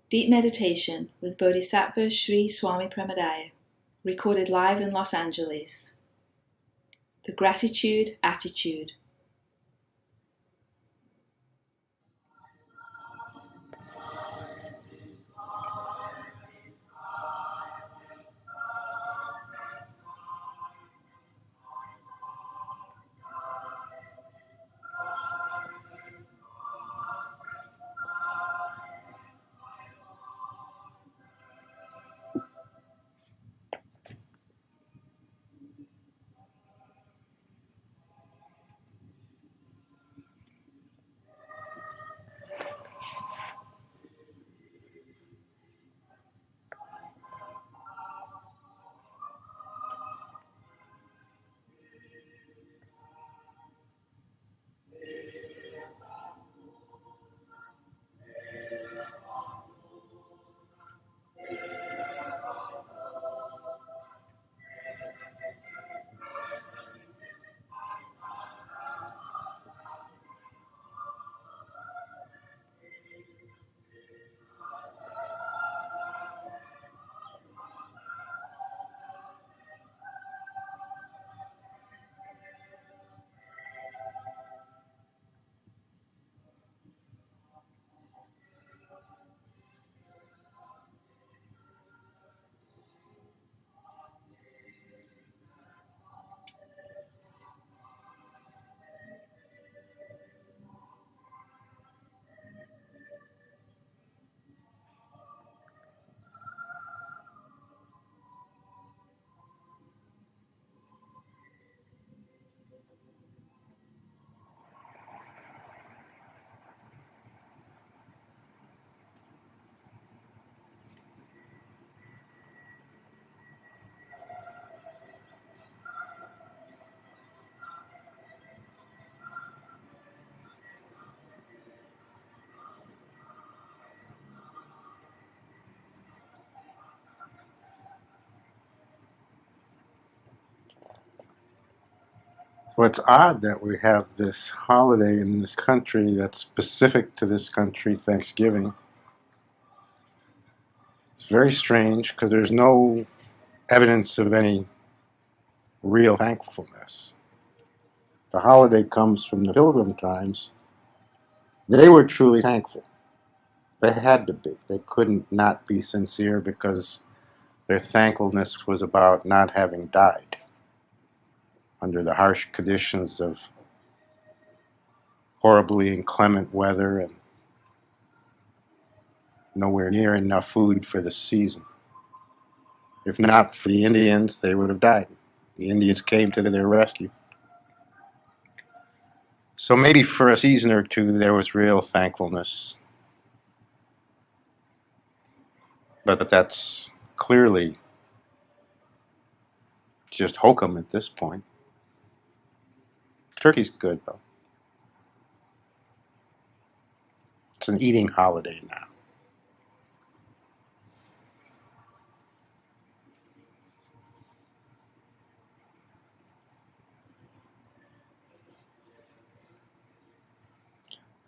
Deep Meditation with Bodhisattva Sri Swami Premodaya, recorded live in Los Angeles. The Gratitude Attitude. So it's odd that we have this holiday in this country that's specific to this country, Thanksgiving. It's very strange because there's no evidence of any real thankfulness. The holiday comes from the Pilgrim times. They were truly thankful. They had to be. They couldn't not be sincere because their thankfulness was about not having died under the harsh conditions of horribly inclement weather and nowhere near enough food for the season. If not for the Indians, they would have died. The Indians came to their rescue. So maybe for a season or two there was real thankfulness. But that's clearly just hokum at this point. Turkey's good, though. It's an eating holiday now.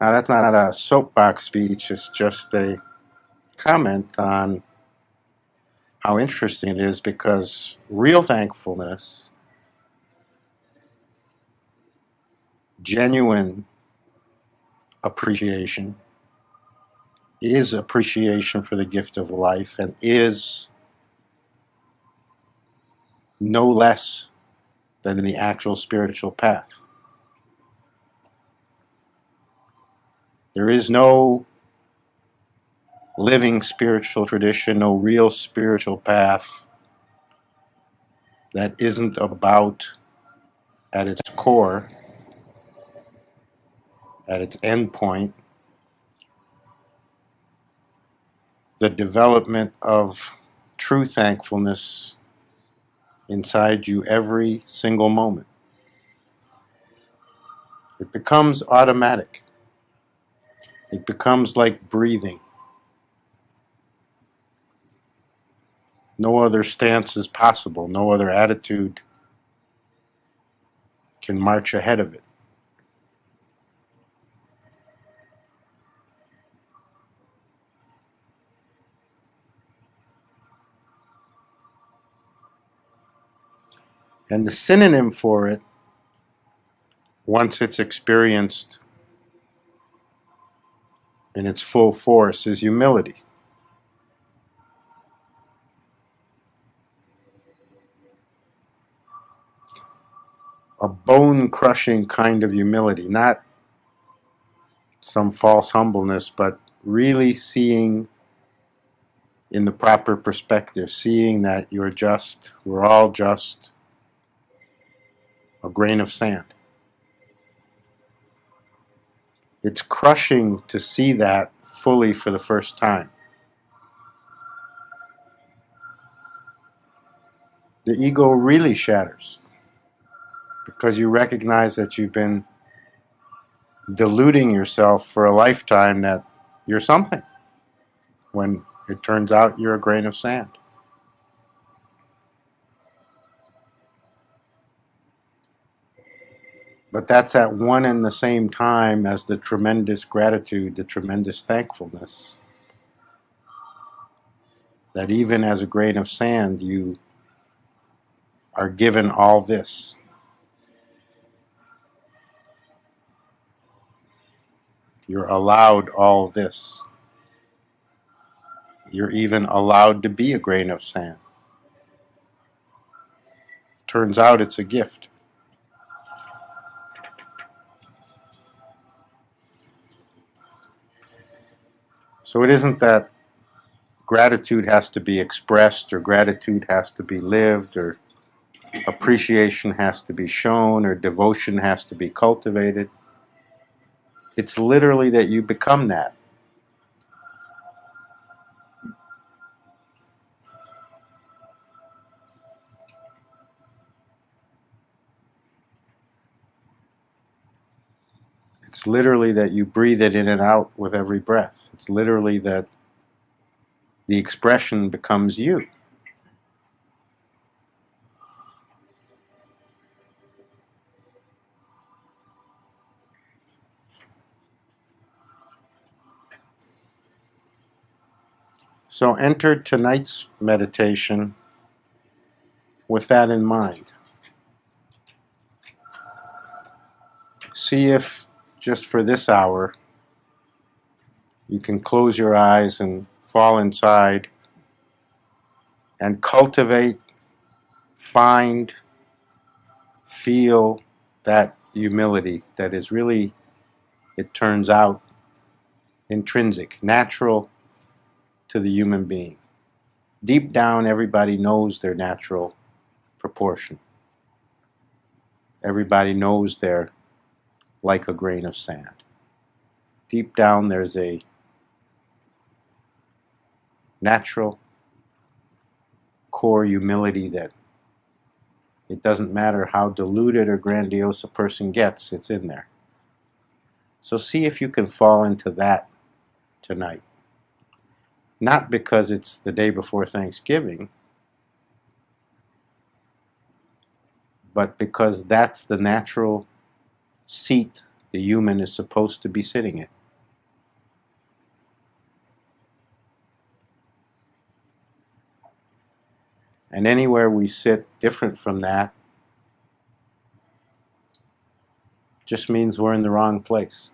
Now, that's not a soapbox speech, it's just a comment on how interesting it is because real thankfulness, genuine appreciation, is appreciation for the gift of life and is no less than the actual spiritual path. There is no living spiritual tradition, no real spiritual path that isn't about, at its core, at its end point, the development of true thankfulness inside you every single moment. It becomes automatic. It becomes like breathing. No other stance is possible. No other attitude can march ahead of it. And the synonym for it, once it's experienced in its full force, is humility. A bone-crushing kind of humility, not some false humbleness, but really seeing in the proper perspective, seeing that we're all just a grain of sand. It's crushing to see that fully for the first time. The ego really shatters because you recognize that you've been deluding yourself for a lifetime that you're something, when it turns out you're a grain of sand. But that's at one and the same time as the tremendous gratitude, the tremendous thankfulness, that even as a grain of sand, you are given all this. You're allowed all this. You're even allowed to be a grain of sand. Turns out it's a gift. So it isn't that gratitude has to be expressed, or gratitude has to be lived, or appreciation has to be shown, or devotion has to be cultivated. It's literally that you become that. It's literally that you breathe it in and out with every breath. It's literally that the expression becomes you. So enter tonight's meditation with that in mind. See if, just for this hour, you can close your eyes and fall inside and cultivate, find, feel that humility that is really, it turns out, intrinsic, natural to the human being. Deep down, everybody knows their natural proportion. Everybody knows they're like a grain of sand. Deep down, there's a natural core humility that it doesn't matter how deluded or grandiose a person gets, it's in there. So see if you can fall into that tonight. Not because it's the day before Thanksgiving, but because that's the natural seat the human is supposed to be sitting in. And anywhere we sit different from that just means we're in the wrong place.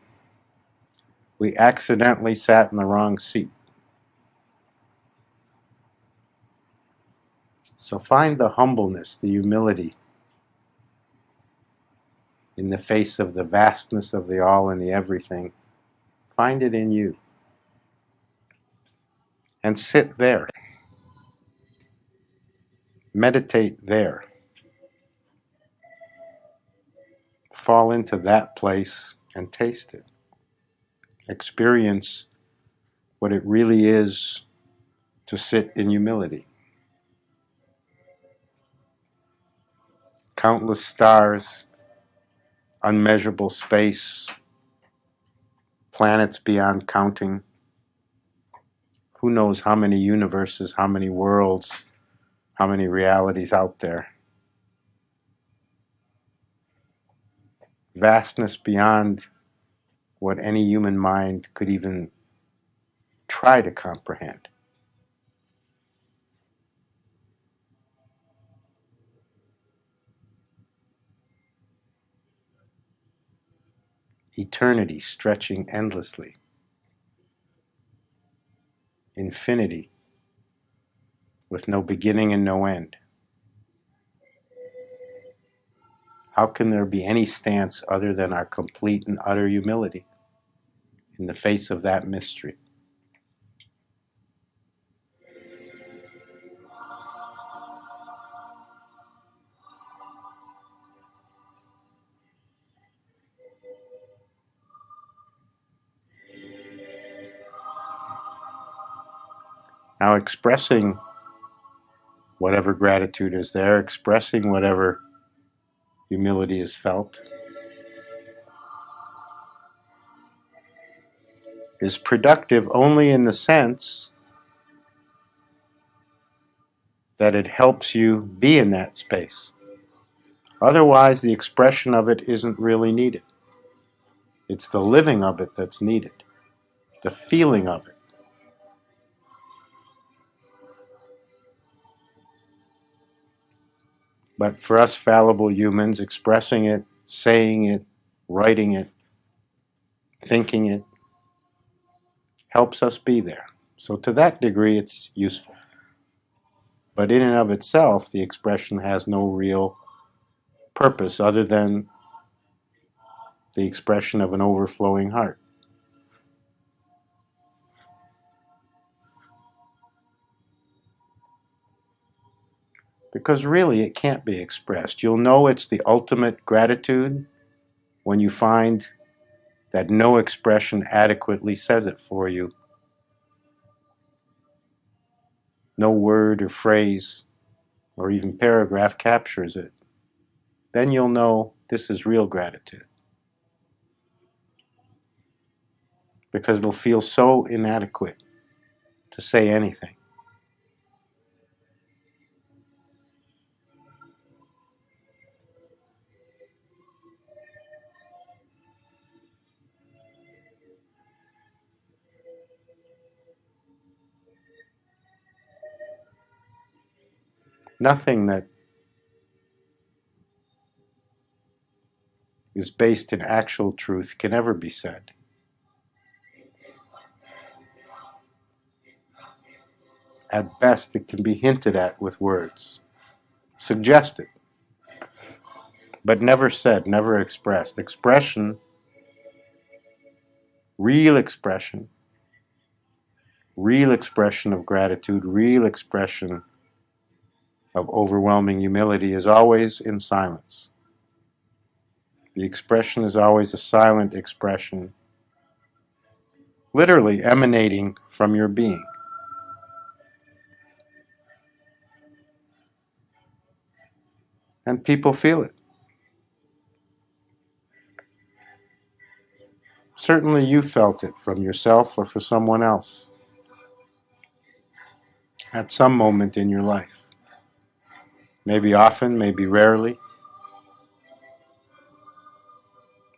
We accidentally sat in the wrong seat. So find the humbleness, the humility in the face of the vastness of the all and the everything. Find it in you. And sit there. Meditate there. Fall into that place and taste it. Experience what it really is to sit in humility. Countless stars, unmeasurable space, planets beyond counting. Who knows how many universes, how many worlds, how many realities out there. Vastness beyond what any human mind could even try to comprehend. eternity stretching endlessly, infinity with no beginning and no end. How can there be any stance other than our complete and utter humility in the face of that mystery? Now, expressing whatever gratitude is there, expressing whatever humility is felt, is productive only in the sense that it helps you be in that space. Otherwise, the expression of it isn't really needed. It's the living of it that's needed, the feeling of it. But for us fallible humans, expressing it, saying it, writing it, thinking it, helps us be there. So to that degree, it's useful. But in and of itself, the expression has no real purpose other than the expression of an overflowing heart. Because really, it can't be expressed. You'll know it's the ultimate gratitude when you find that no expression adequately says it for you. No word or phrase or even paragraph captures it. Then you'll know this is real gratitude. Because it'll feel so inadequate to say anything. Nothing that is based in actual truth can ever be said. At best, it can be hinted at with words, suggested, but never said, never expressed. Real expression of gratitude, real expression of overwhelming humility is always in silence. The expression is always a silent expression, literally emanating from your being. And people feel it. Certainly you felt it from yourself or for someone else at some moment in your life. Maybe often, maybe rarely,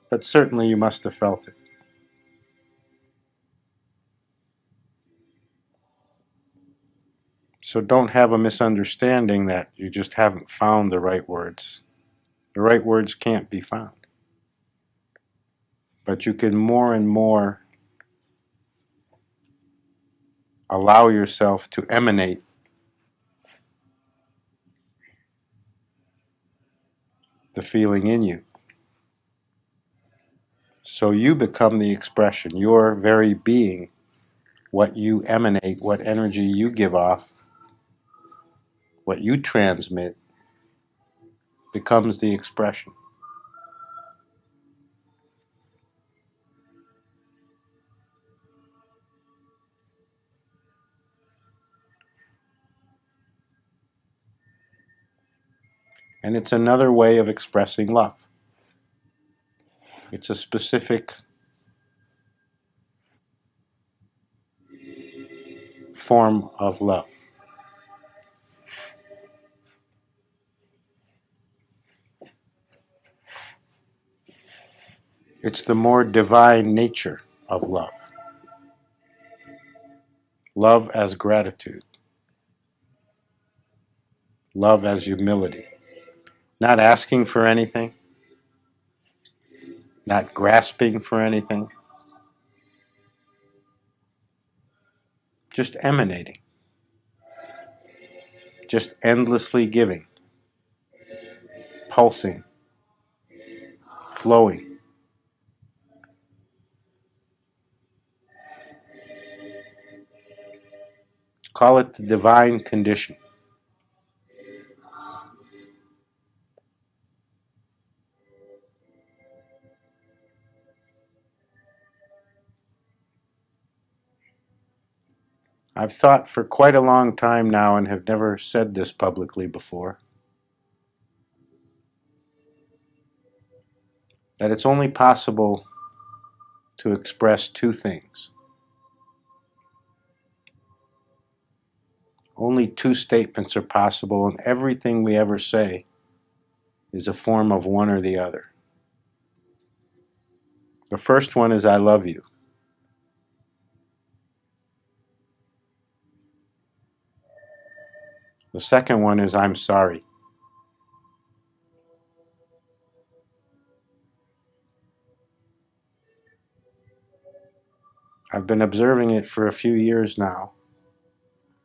but certainly you must have felt it. So don't have a misunderstanding that you just haven't found the right words. The right words can't be found. But you can more and more allow yourself to emanate the feeling in you. So you become the expression, your very being, what you emanate, what energy you give off, what you transmit, becomes the expression. And it's another way of expressing love. It's a specific form of love. It's the more divine nature of love. Love as gratitude. Love as humility. Not asking for anything. not grasping for anything, just emanating, just endlessly giving, pulsing, flowing. Call it the divine condition. I've thought for quite a long time now, and have never said this publicly before, that it's only possible to express two things. Only two statements are possible, and everything we ever say is a form of one or the other. The first one is I love you. The second one is I'm sorry. I've been observing it for a few years now,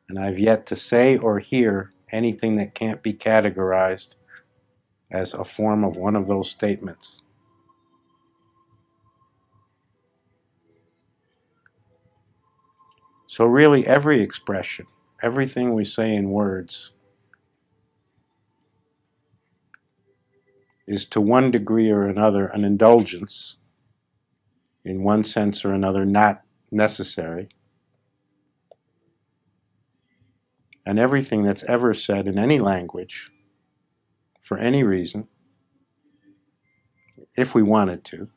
and I've yet to say or hear anything that can't be categorized as a form of one of those statements. So really every expression, everything we say in words, is to one degree or another an indulgence, in one sense or another not necessary. And everything that's ever said in any language, for any reason, if we wanted to,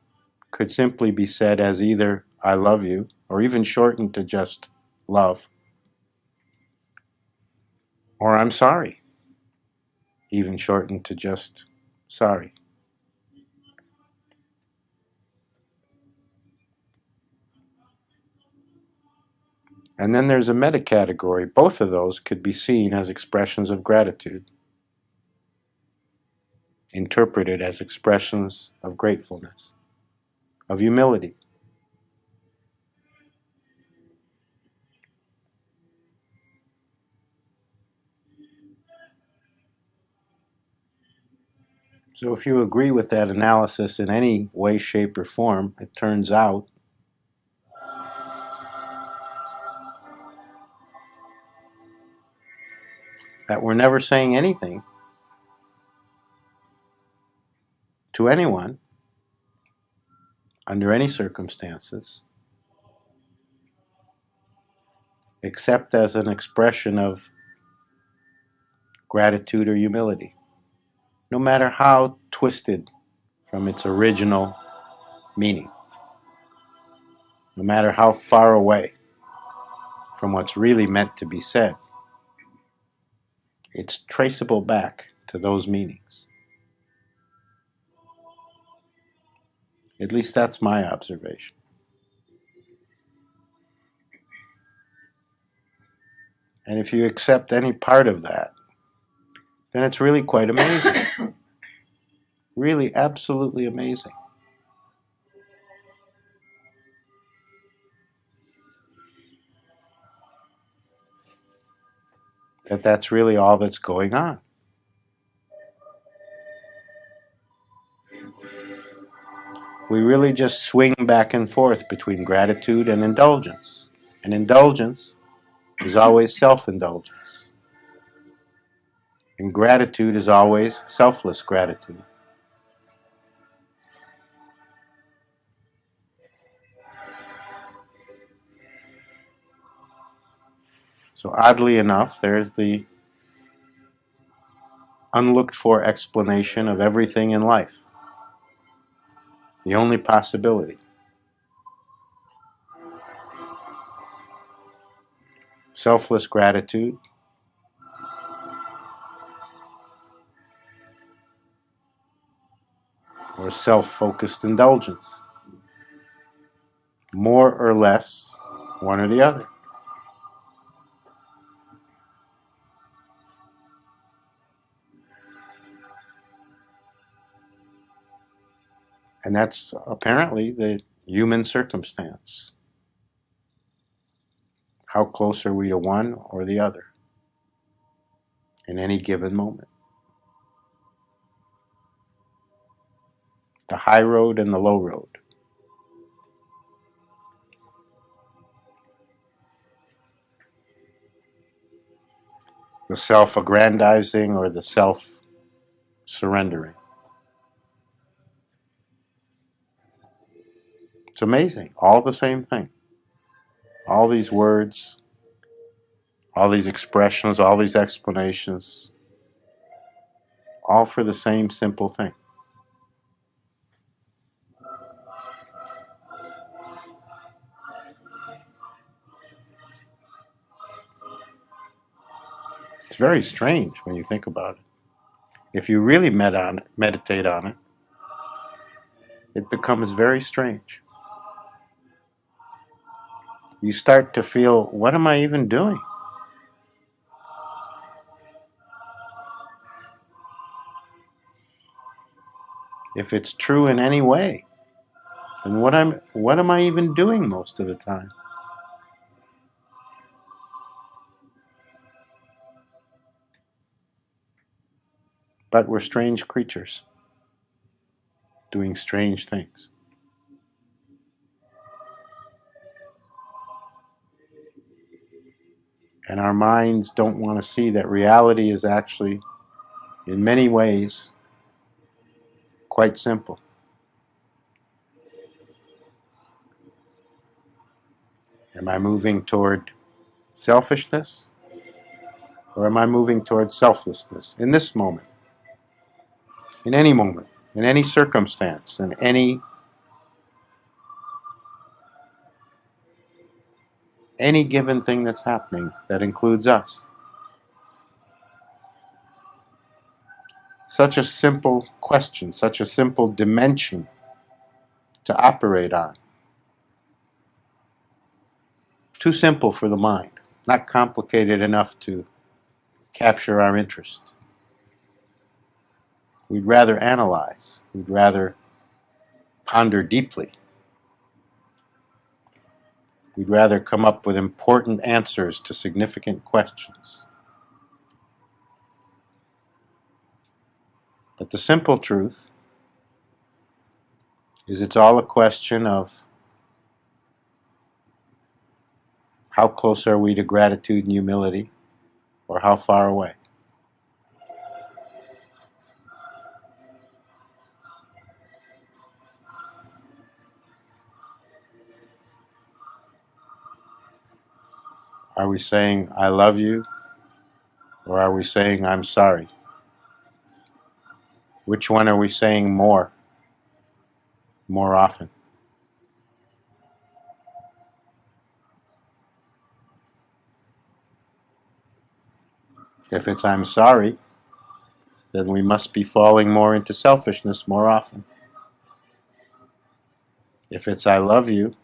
could simply be said as either I love you, or even shortened to just love, or I'm sorry, even shortened to just sorry. And then there's a meta category. Both of those could be seen as expressions of gratitude, interpreted as expressions of gratefulness, of humility. So if you agree with that analysis in any way, shape, or form, it turns out that we're never saying anything to anyone under any circumstances except as an expression of gratitude or humility, no matter how twisted from its original meaning, no matter how far away from what's really meant to be said. It's traceable back to those meanings. At least that's my observation. And if you accept any part of that, then it's really quite amazing. Really, absolutely amazing. That that's really all that's going on. We really just swing back and forth between gratitude and indulgence. And indulgence is always self-indulgence. And gratitude is always selfless gratitude. So oddly enough, there's the unlooked for explanation of everything in life. The only possibility. Selfless gratitude or self-focused indulgence. More or less, one or the other. And that's apparently the human circumstance. How close are we to one or the other in any given moment? The high road and the low road. The self-aggrandizing or the self-surrendering. It's amazing. All the same thing. All these words, all these expressions, all these explanations, all for the same simple thing. It's very strange when you think about it. If you really meditate on it, it becomes very strange. You start to feel, what am I even doing? If it's true in any way, then what am I even doing most of the time? But we're strange creatures, doing strange things. And our minds don't want to see that reality is actually, in many ways, quite simple. Am I moving toward selfishness? Or am I moving toward selflessness in this moment? In any circumstance, in any given thing that's happening that includes us. Such a simple question, such a simple dimension to operate on. Too simple for the mind, not complicated enough to capture our interest. We'd rather analyze, we'd rather ponder deeply. We'd rather come up with important answers to significant questions. But the simple truth is it's all a question of how close are we to gratitude and humility, or how far away? Are we saying, I love you, or are we saying, I'm sorry? Which one are we saying more often? If it's I'm sorry, then we must be falling more into selfishness more often. If it's I love you,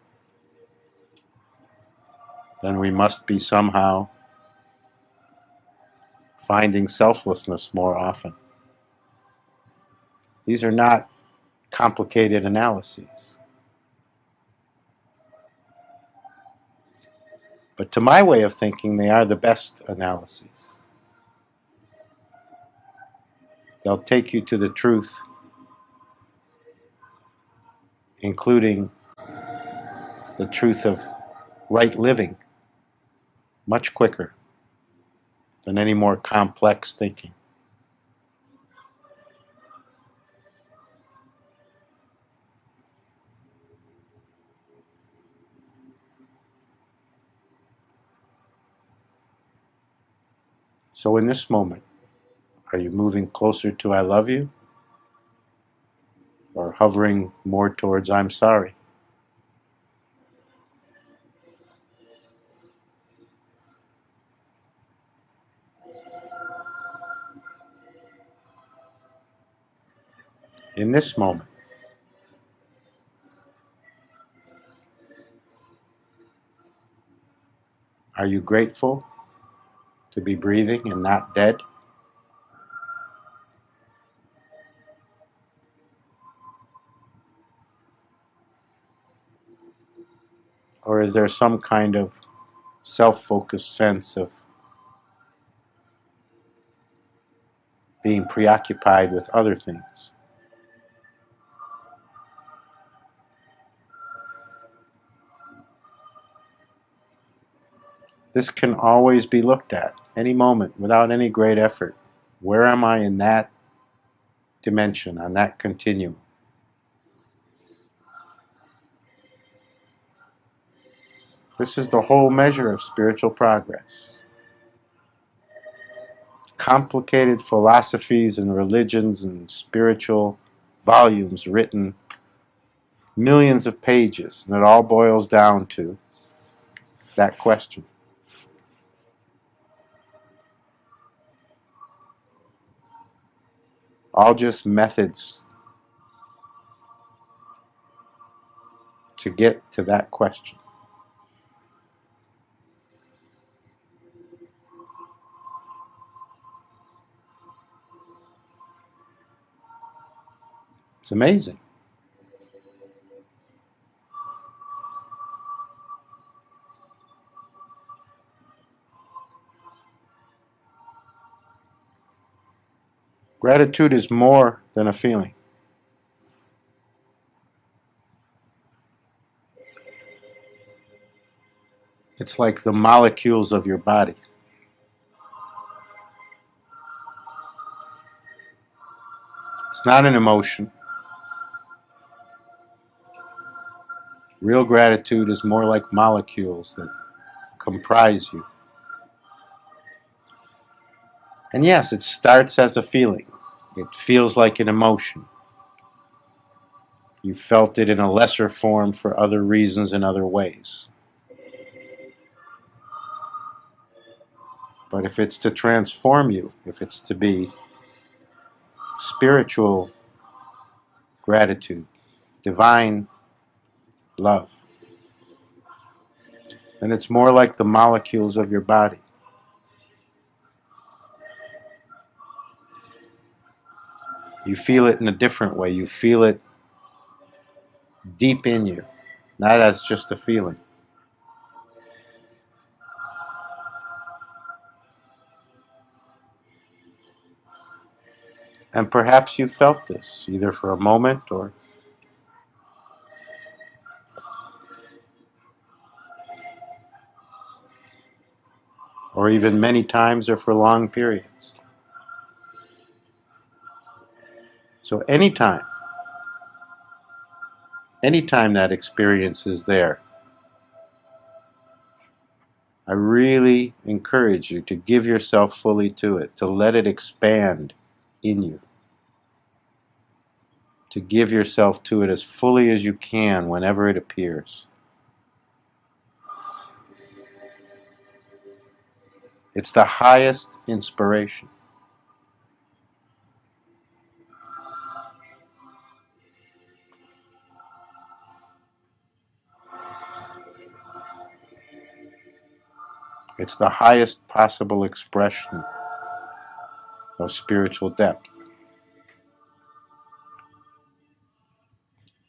then we must be somehow finding selflessness more often. These are not complicated analyses. But to my way of thinking, they are the best analyses. They'll take you to the truth, including the truth of right living, much quicker than any more complex thinking. So in this moment, are you moving closer to I love you, or hovering more towards I'm sorry? In this moment, are you grateful to be breathing and not dead? Or is there some kind of self-focused sense of being preoccupied with other things? This can always be looked at, any moment, without any great effort. Where am I in that dimension, on that continuum? This is the whole measure of spiritual progress. Complicated philosophies and religions and spiritual volumes written, millions of pages, and it all boils down to that question. All just methods to get to that question. It's amazing. Gratitude is more than a feeling. It's like the molecules of your body. It's not an emotion. Real gratitude is more like molecules that comprise you. And yes, it starts as a feeling. It feels like an emotion. You felt it in a lesser form for other reasons in other ways. But if it's to transform you, if it's to be spiritual gratitude, divine love, then it's more like the molecules of your body. You feel it in a different way. You feel it deep in you, not as just a feeling. And perhaps you felt this, either for a moment or even many times or for long periods. So anytime that experience is there, I really encourage you to give yourself fully to it, to let it expand in you, to give yourself to it as fully as you can whenever it appears. It's the highest inspiration. It's the highest possible expression of spiritual depth.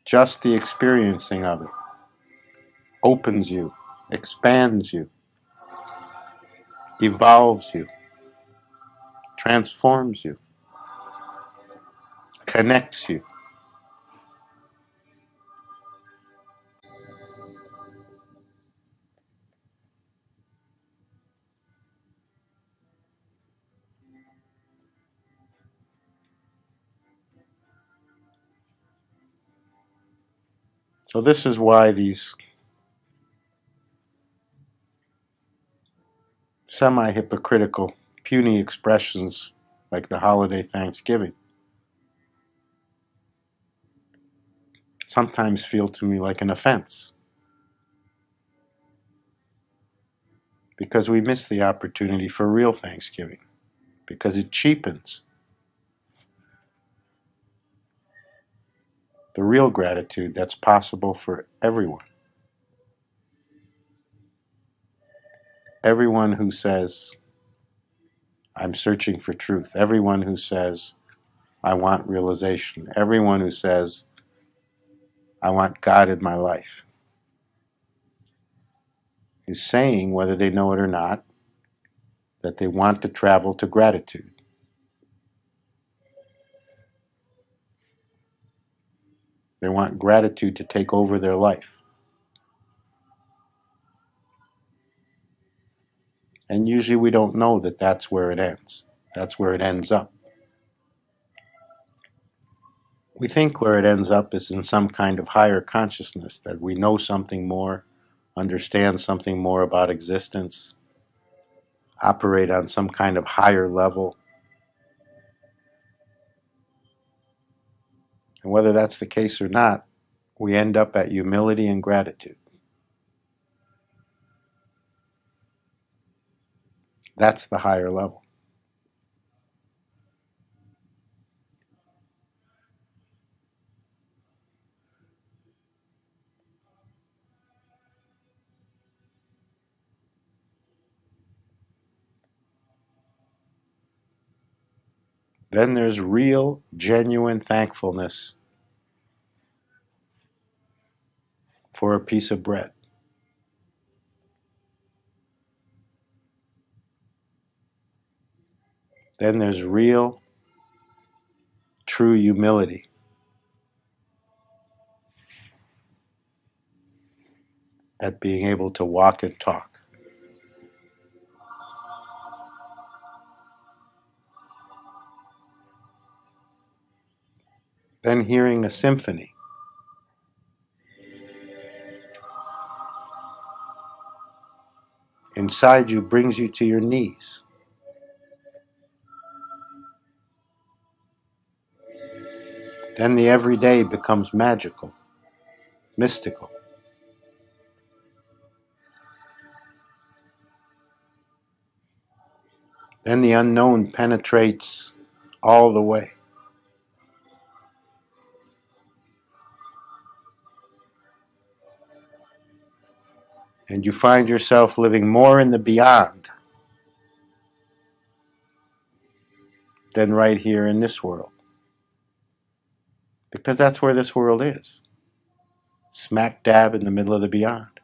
Just the experiencing of it opens you, expands you, evolves you, transforms you, connects you. So this is why these semi-hypocritical, puny expressions like the holiday Thanksgiving sometimes feel to me like an offense, because we miss the opportunity for real Thanksgiving, because it cheapens the real gratitude that's possible for everyone. Everyone who says, I'm searching for truth. Everyone who says, I want realization. Everyone who says, I want God in my life. is saying, whether they know it or not, that they want to travel to gratitude. They want gratitude to take over their life. And usually we don't know that that's where it ends. That's where it ends up. We think where it ends up is in some kind of higher consciousness, that we know something more, understand something more about existence, operate on some kind of higher level. And whether that's the case or not, we end up at humility and gratitude. That's the higher level. Then there's real, genuine thankfulness for a piece of bread. Then there's real, true humility at being able to walk and talk. Then hearing a symphony inside you brings you to your knees. Then the everyday becomes magical, mystical. Then the unknown penetrates all the way. And you find yourself living more in the beyond than right here in this world. Because that's where this world is. Smack dab in the middle of the beyond.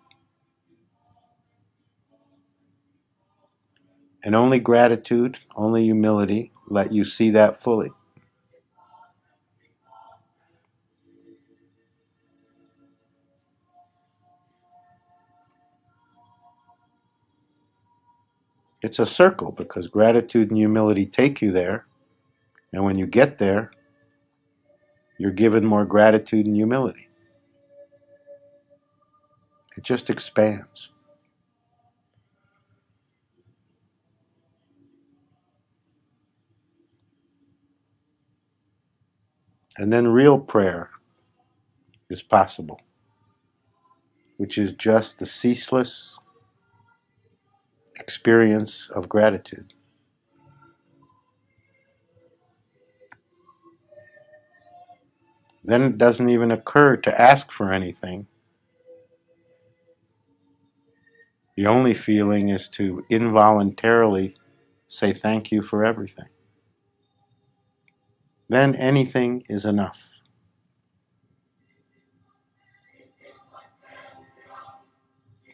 And only gratitude, only humility let you see that fully. It's a circle because gratitude and humility take you there. And when you get there, you're given more gratitude and humility. It just expands. And then real prayer is possible, which is just the ceaseless experience of gratitude. Then it doesn't even occur to ask for anything. The only feeling is to involuntarily say thank you for everything. Then anything is enough.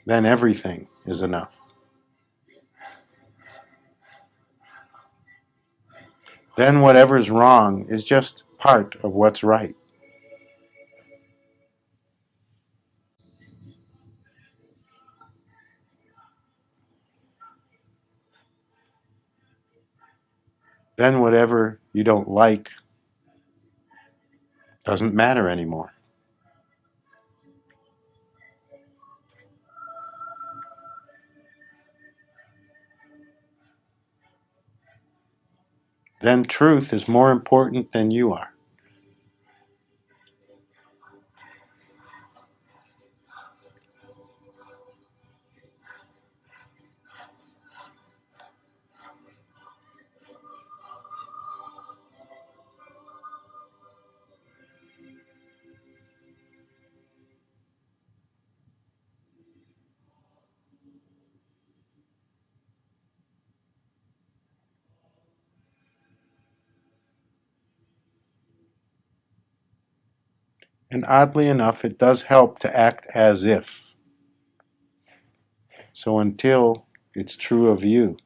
Then everything is enough. Then whatever's wrong is just part of what's right. Then whatever you don't like doesn't matter anymore. Then truth is more important than you are. And oddly enough, it does help to act as if. So until it's true of you,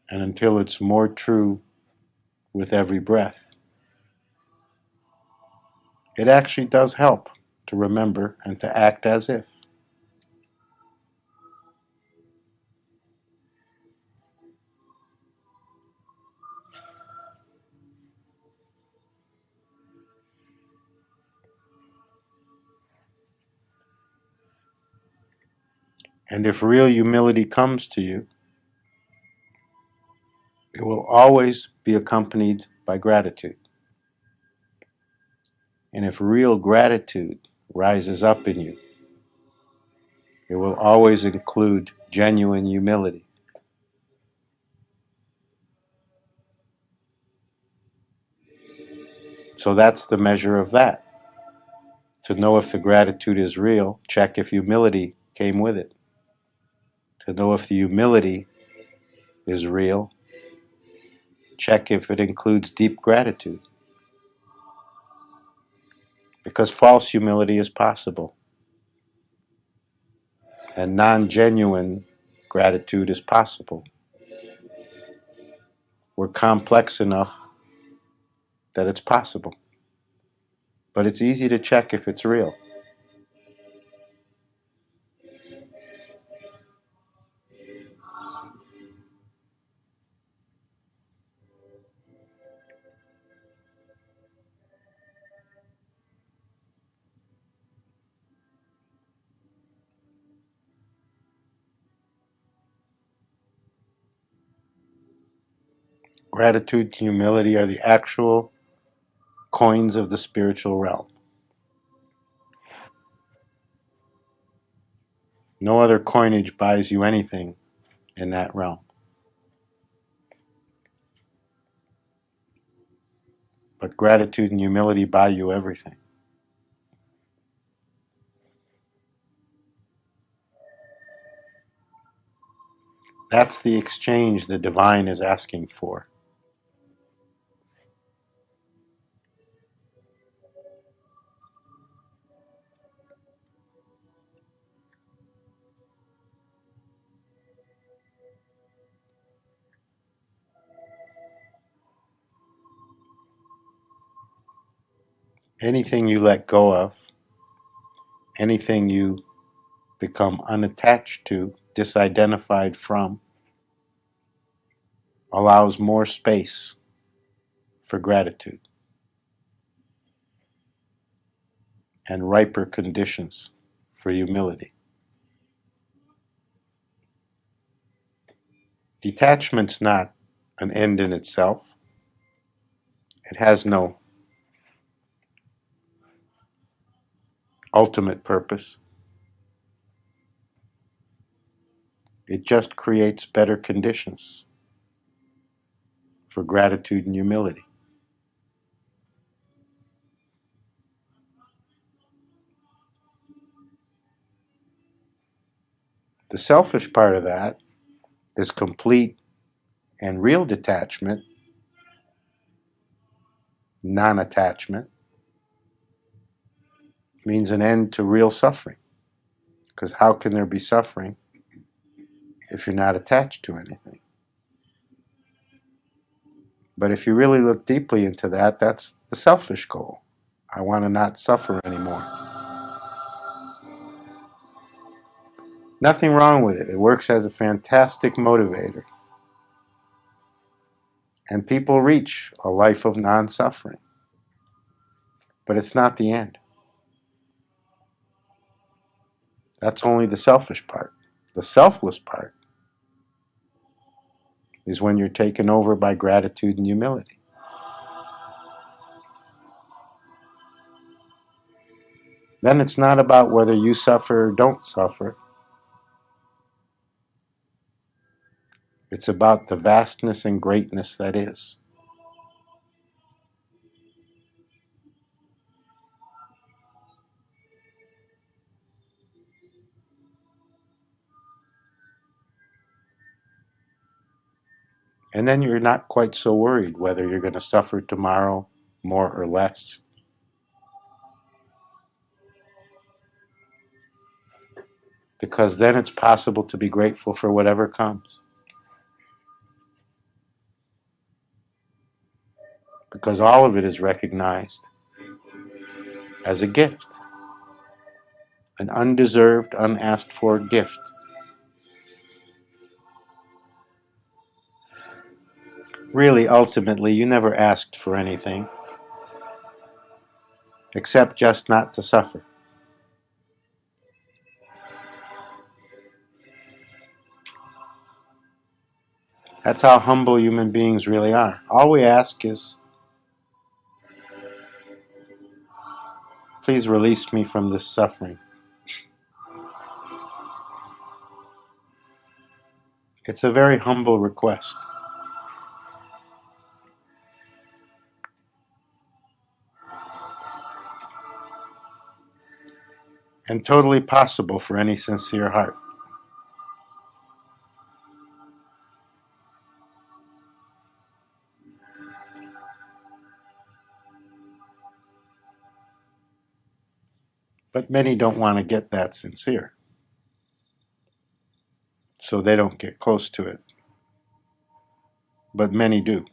and until it's more true with every breath, it actually does help to remember and to act as if. And if real humility comes to you, it will always be accompanied by gratitude. And if real gratitude rises up in you, it will always include genuine humility. So that's the measure of that. To know if the gratitude is real, check if humility came with it. To know if the humility is real, check if it includes deep gratitude. Because false humility is possible, and non-genuine gratitude is possible. We're complex enough that it's possible. But it's easy to check if it's real. Gratitude and humility are the actual coins of the spiritual realm. No other coinage buys you anything in that realm. But gratitude and humility buy you everything. That's the exchange the divine is asking for. Anything you let go of, anything you become unattached to, disidentified from, allows more space for gratitude and riper conditions for humility. Detachment's not an end in itself. It has no ultimate purpose. It just creates better conditions for gratitude and humility. The selfish part of that is complete and real detachment, non-attachment, means an end to real suffering. Because how can there be suffering if you're not attached to anything? But if you really look deeply into that, that's the selfish goal. I want to not suffer anymore. Nothing wrong with it. It works as a fantastic motivator. And people reach a life of non-suffering. But it's not the end. That's only the selfish part. The selfless part is when you're taken over by gratitude and humility. Then it's not about whether you suffer or don't suffer. It's about the vastness and greatness that is. And then you're not quite so worried whether you're going to suffer tomorrow more or less. because then it's possible to be grateful for whatever comes. Because all of it is recognized as a gift, an undeserved, unasked for gift. Really, ultimately, you never asked for anything except just not to suffer. That's how humble human beings really are. All we ask is, please release me from this suffering. It's a very humble request. And totally possible for any sincere heart. But many don't want to get that sincere, so they don't get close to it. But many do.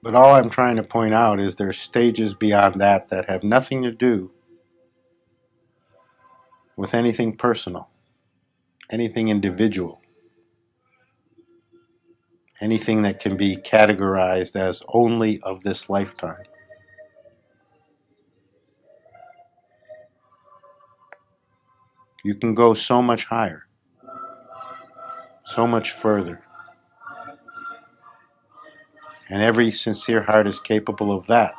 But all I'm trying to point out is there's stages beyond that that have nothing to do with anything personal, anything individual, anything that can be categorized as only of this lifetime. You can go so much higher, so much further. And every sincere heart is capable of that.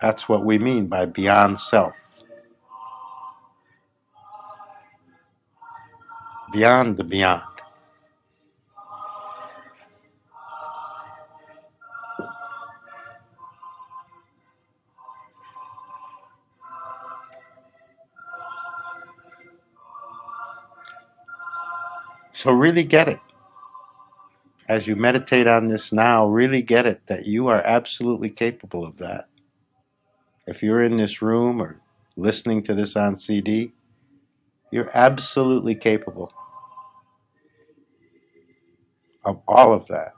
That's what we mean by beyond self. Beyond the beyond. So really get it. As you meditate on this now, really get it that you are absolutely capable of that. If you're in this room or listening to this on CD, you're absolutely capable of all of that.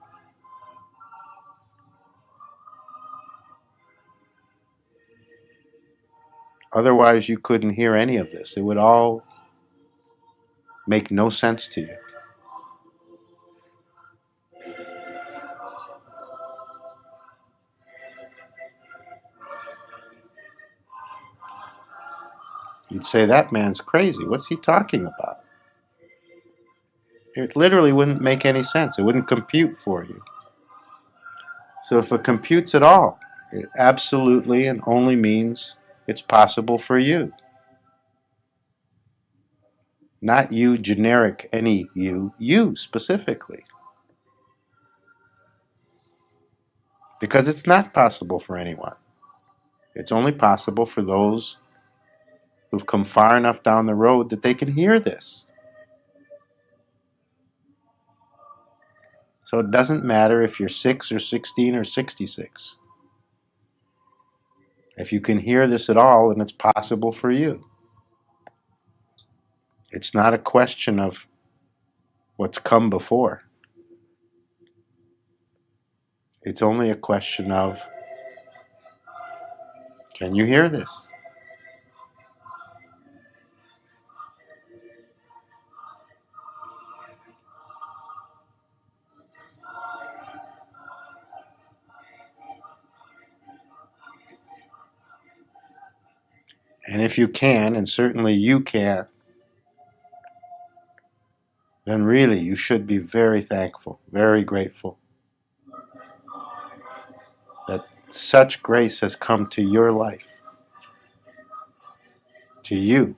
Otherwise, you couldn't hear any of this. It would all make no sense to you. You'd say, that man's crazy. What's he talking about? It literally wouldn't make any sense. It wouldn't compute for you. So if it computes at all, it absolutely and only means it's possible for you. Not you generic, any you specifically. Because it's not possible for anyone. It's only possible for those who've come far enough down the road that they can hear this. So it doesn't matter if you're 6 or 16 or 66. If you can hear this at all, then it's possible for you. It's not a question of what's come before. It's only a question of, can you hear this? And if you can, and certainly you can, then really you should be very thankful, very grateful that such grace has come to your life, to you,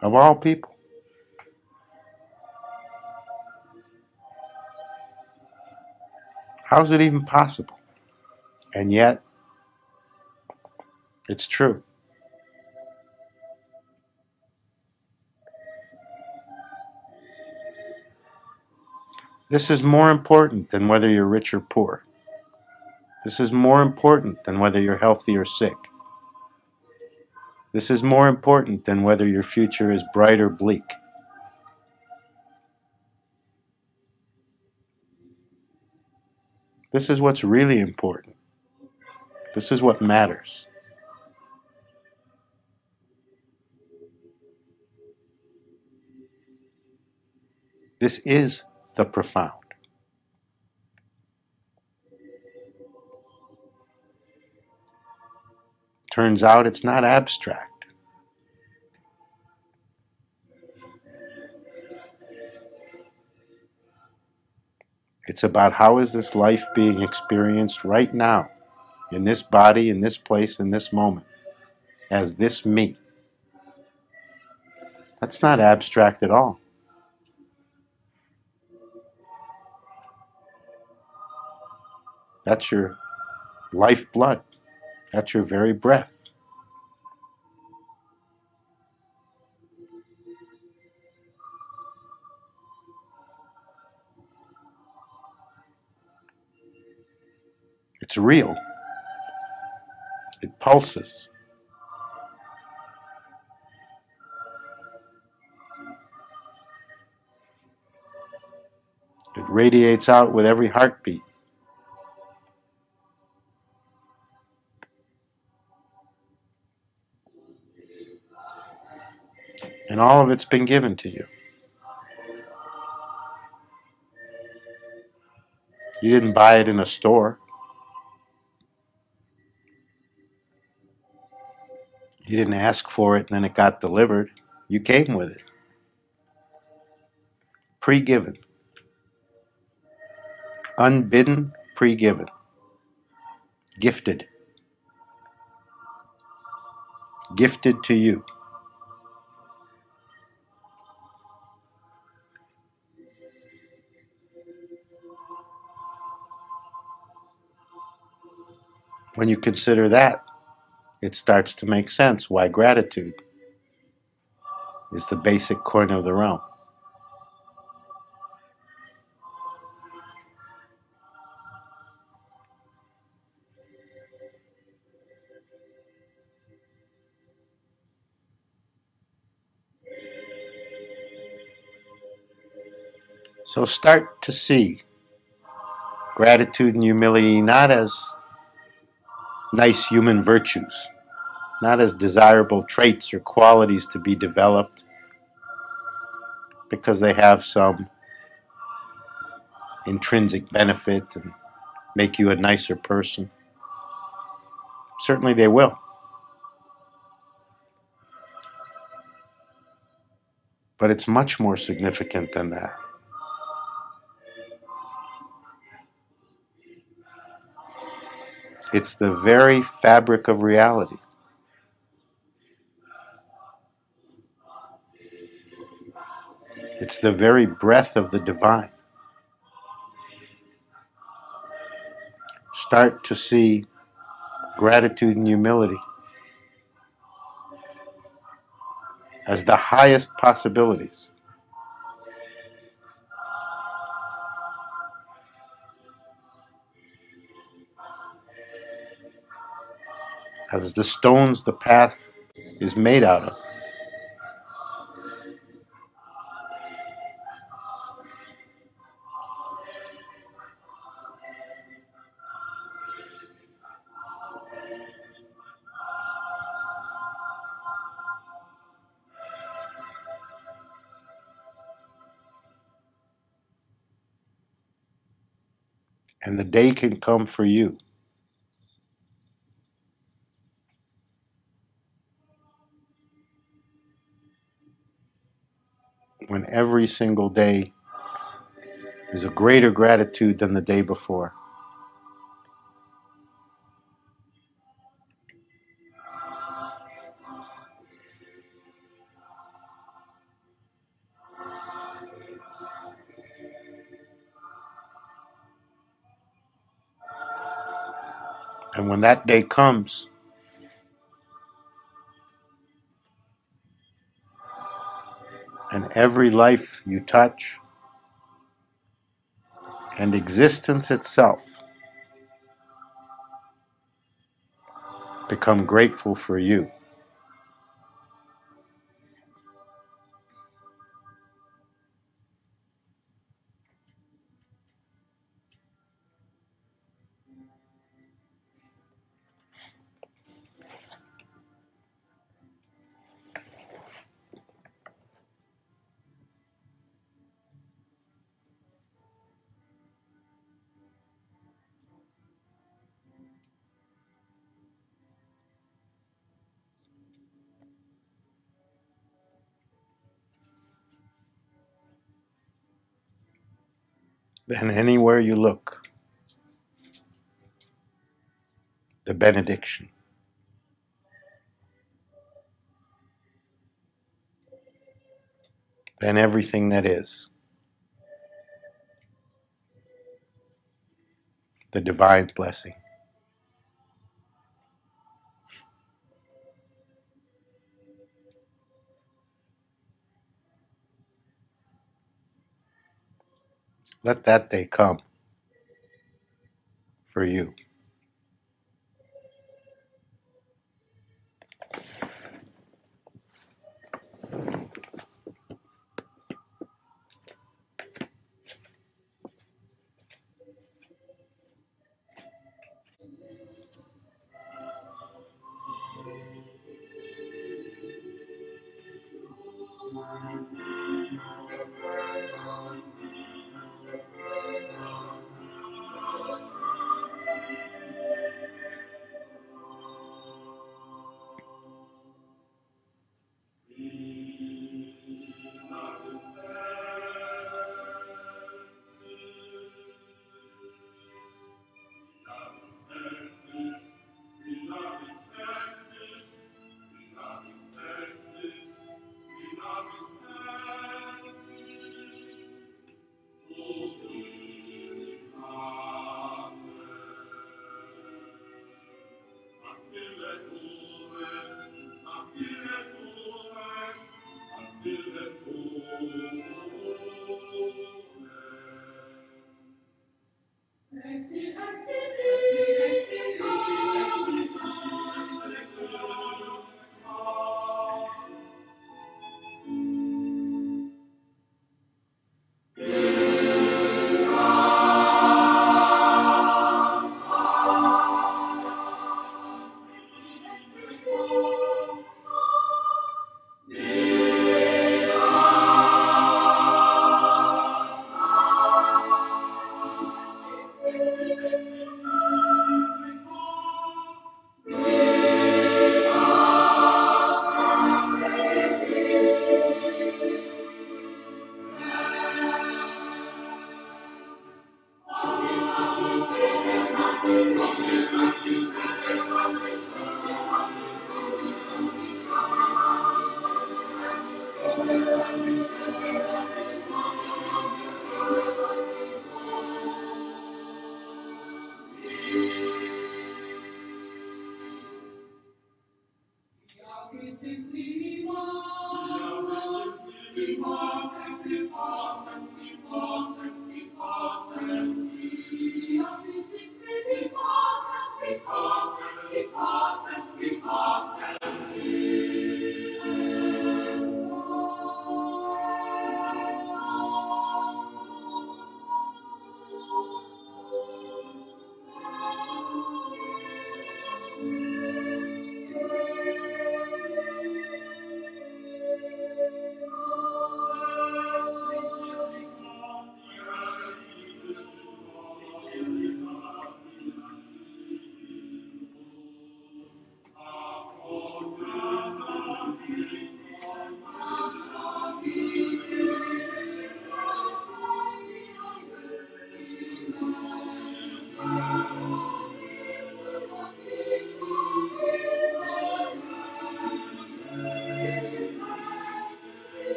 of all people. How is it even possible? And yet, it's true. This is more important than whether you're rich or poor. This is more important than whether you're healthy or sick. This is more important than whether your future is bright or bleak. This is what's really important. This is what matters. This is the profound. Turns out it's not abstract. It's about how is this life being experienced right now, in this body, in this place, in this moment, as this me. That's not abstract at all. That's your lifeblood. That's your very breath. It's real. It pulses. It radiates out with every heartbeat. And all of it's been given to you. You didn't buy it in a store. You didn't ask for it and then it got delivered. You came with it. Pre-given. Unbidden, pre-given. Gifted. Gifted to you. When you consider that, it starts to make sense why gratitude is the basic coin of the realm. So start to see gratitude and humility not as nice human virtues, not as desirable traits or qualities to be developed because they have some intrinsic benefit and make you a nicer person. Certainly they will. But it's much more significant than that. It's the very fabric of reality. It's the very breath of the divine. Start to see gratitude and humility as the highest possibilities. As the stones the path is made out of. And the day can come for you when every single day is a greater gratitude than the day before. And when that day comes, and every life you touch and existence itself become grateful for you. Then anywhere you look, the benediction. Then everything that is, the divine blessing. Let that day come for you.